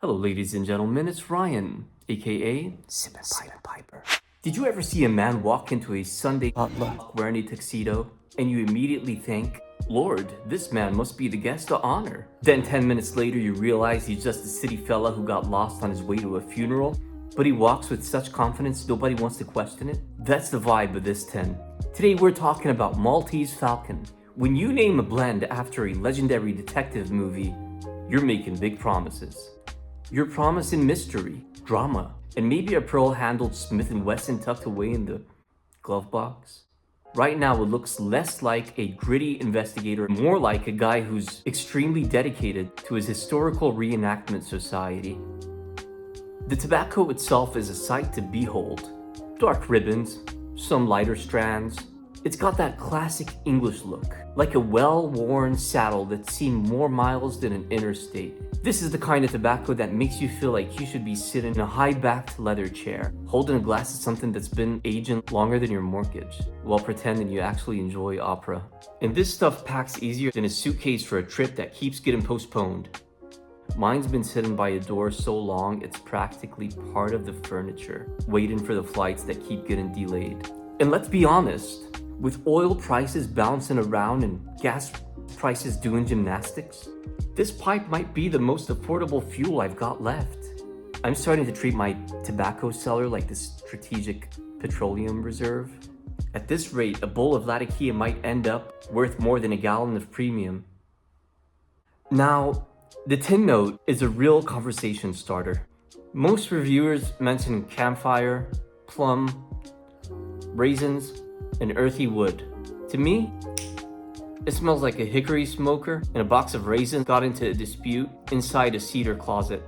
Hello, ladies and gentlemen, it's Ryan, aka Sippin' Piper. Did you ever see a man walk into a Sunday potluck wearing a tuxedo and you immediately think, Lord, this man must be the guest of honor? Then 10 minutes later, you realize he's just a city fella who got lost on his way to a funeral, but he walks with such confidence nobody wants to question it? That's the vibe of this 10. Today, we're talking about Maltese Falcon. When you name a blend after a legendary detective movie, you're making big promises. You're promising mystery, drama, and maybe a pearl-handled Smith & Wesson tucked away in the glove box. Right now, it looks less like a gritty investigator, more like a guy who's extremely dedicated to his historical reenactment society. The tobacco itself is a sight to behold. Dark ribbons, some lighter strands. It's got that classic English look, like a well-worn saddle that's seen more miles than an interstate. This is the kind of tobacco that makes you feel like you should be sitting in a high-backed leather chair, holding a glass of something that's been aging longer than your mortgage, while pretending you actually enjoy opera. And this stuff packs easier than a suitcase for a trip that keeps getting postponed. Mine's been sitting by a door so long it's practically part of the furniture, waiting for the flights that keep getting delayed. And let's be honest, with oil prices bouncing around and gas prices doing gymnastics, this pipe might be the most affordable fuel I've got left. I'm starting to treat my tobacco cellar like this strategic petroleum reserve. At this rate, a bowl of Latakia might end up worth more than a gallon of premium. Now, the tin note is a real conversation starter. Most reviewers mention campfire, plum, raisins, and earthy wood. To me, it smells like a hickory smoker and a box of raisins got into a dispute inside a cedar closet.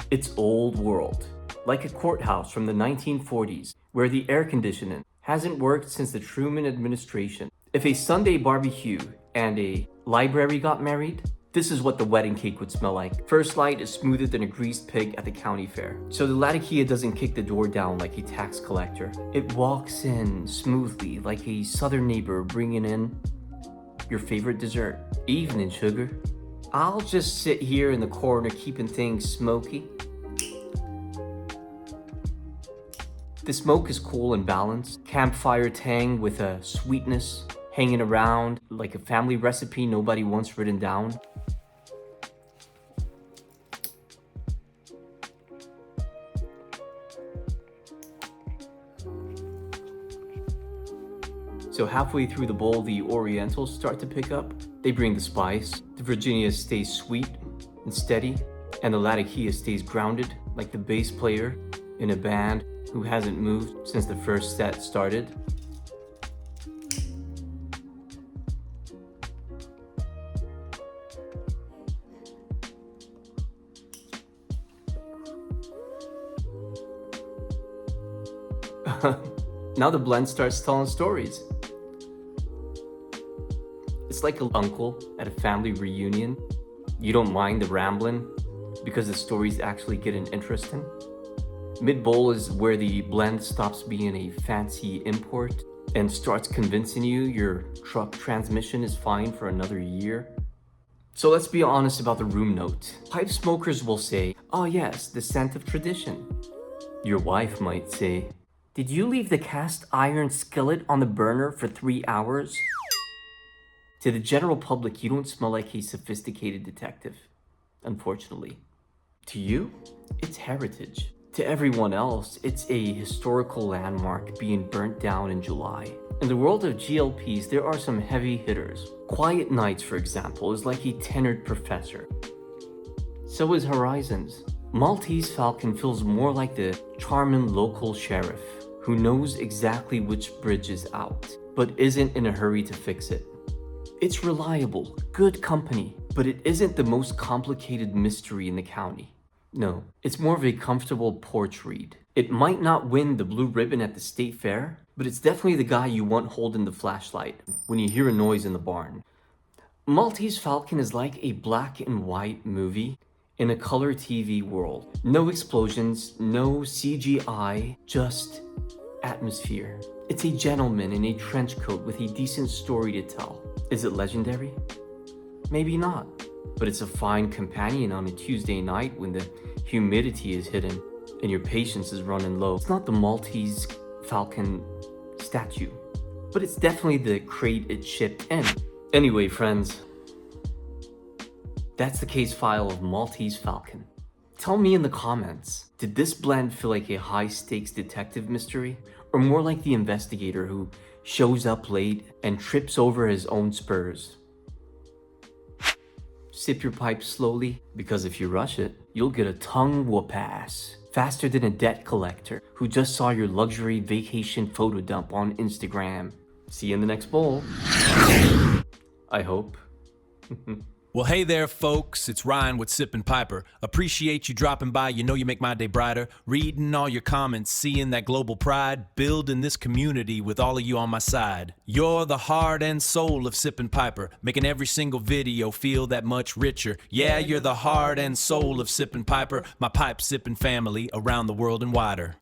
It's old world, like a courthouse from the 1940s, where the air conditioning hasn't worked since the Truman administration. If a Sunday barbecue and a library got married, this is what the wedding cake would smell like. First Light is smoother than a greased pig at the county fair. So the Latakia doesn't kick the door down like a tax collector. It walks in smoothly like a southern neighbor bringing in your favorite dessert. Evening, sugar. I'll just sit here in the corner keeping things smoky. The smoke is cool and balanced. Campfire tang with a sweetness hanging around like a family recipe nobody wants written down. So halfway through the bowl, the Orientals start to pick up. They bring the spice. The Virginia stays sweet and steady, and the Latakia stays grounded like the bass player in a band who hasn't moved since the first set started. Now the blend starts telling stories. It's like an uncle at a family reunion. You don't mind the rambling because the story's actually getting interesting. Mid-bowl is where the blend stops being a fancy import and starts convincing you your truck transmission is fine for another year. So let's be honest about the room note. Pipe smokers will say, oh yes, the scent of tradition. Your wife might say, did you leave the cast iron skillet on the burner for 3 hours? To the general public, you don't smell like a sophisticated detective, unfortunately. To you, it's heritage. To everyone else, it's a historical landmark being burnt down in July. In the world of GLPs, there are some heavy hitters. Quiet Nights, for example, is like a tenured professor. So is Horizons. Maltese Falcon feels more like the charming local sheriff who knows exactly which bridge is out, but isn't in a hurry to fix it. It's reliable, good company, but it isn't the most complicated mystery in the county. No, it's more of a comfortable porch read. It might not win the blue ribbon at the state fair, but it's definitely the guy you want holding the flashlight when you hear a noise in the barn. Maltese Falcon is like a black and white movie in a color TV world. No explosions, no CGI, just atmosphere. It's a gentleman in a trench coat with a decent story to tell. Is it legendary? Maybe not, but it's a fine companion on a Tuesday night when the humidity is hidden and your patience is running low. It's not the Maltese Falcon statue, but it's definitely the crate it shipped in. Anyway, friends, that's the case file of Maltese Falcon. Tell me in the comments, did this blend feel like a high-stakes detective mystery, or more like the investigator who shows up late and trips over his own spurs? Sip your pipe slowly, because if you rush it, you'll get a tongue whoop-ass, faster than a debt collector who just saw your luxury vacation photo dump on Instagram. See you in the next bowl. I hope. Well, hey there, folks. It's Ryan with Sippin' Piper. Appreciate you dropping by. You know you make my day brighter. Reading all your comments, seeing that global pride, building this community with all of you on my side. You're the heart and soul of Sippin' Piper, making every single video feel that much richer. Yeah, you're the heart and soul of Sippin' Piper, my pipe sippin' family around the world and wider.